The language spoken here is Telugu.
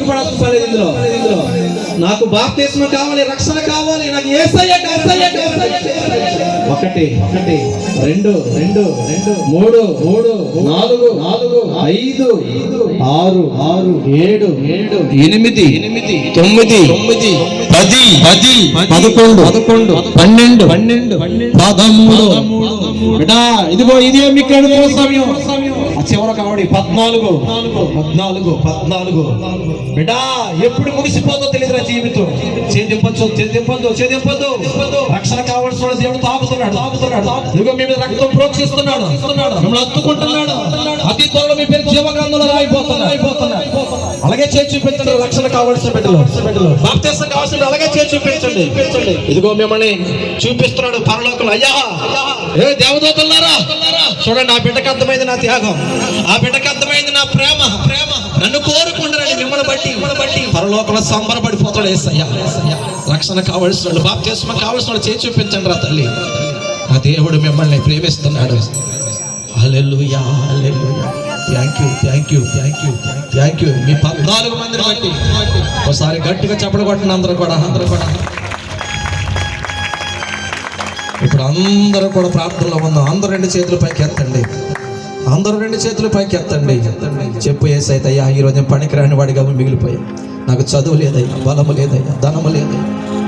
సిగ్గుపడలేదు ఇందులో. నాకు బాప్తిస్మం కావాలి, రక్షణ కావాలి, నాకు యేసయ్య కావాలి. 1 1 2 2 2 3 3 4 4 5 6 6 7 7 8 8 9 9 10 10 11 11 12 12 13 బిడ్డా ఇదిగో ఇదే మీకు అనుకూల సమయం. చివర కావడి 14 14 14 బిడ్డా ఎప్పుడు ముగిసిపోతుందో తెలియదురా జీవితం. చేదింపొద్దు. రక్షణ కావాల్సిన దేవుడు తాగుతున్నాడు. ఇదిగో మీ మీద రక్తం ప్రోక్షిస్తున్నాడు, మిమ్మల్ని హత్తుకుంటున్నాడు. అతి త్వరలో మీ పేరు జీవగ్రంథంలో రాయిపోతున్నాడు. అలాగే చేసి చూపించండి. రక్షణ కావాల్సిన బిడ్డలు బాప్తిస్మం కావాల్సిన అలాగే చేసి చూపించండి. ఇదిగో మిమ్మల్ని చూపిస్తున్నాడు పరలోకంలో. అయ్యా ఏ దేవదూతలారా చూడండి, ఆ బిడ్డకు అర్థమైంది నా త్యాగం, ఆ బిడ్డకు అర్థమైంది నా ప్రేమ. నన్ను కోరుకుంటారని మిమ్మల్ని బట్టి పరలోకంలో సంబరపడిపోతాడు యేసయ్య. రక్షణ కావలసిన వాళ్ళు, బాప్తిస్మం కావలసిన వాళ్ళు చేసి చూపించండి రా తల్లి. ఆ దేవుడు మిమ్మల్ని ప్రేమిస్తున్నాడు. హల్లెలూయా హల్లెలూయా. థ్యాంక్ యూ మీ 14 మందిని బట్టి. ఒకసారి గట్టిగా చప్పట్లు కొట్టండి అందరూ కూడా. ఇప్పుడు అందరూ కూడా ప్రార్థనలో ఉందాం. అందరూ 2 చేతుల పైకి ఎత్తండి. చెప్పు యేసయ్యా, ఈరోజు పనికి రాని వాడిగా మిగిలిపోయా. నాకు చదువు లేదయ్యా, బలము లేదయ్యా, ధనము లేదయ్యా.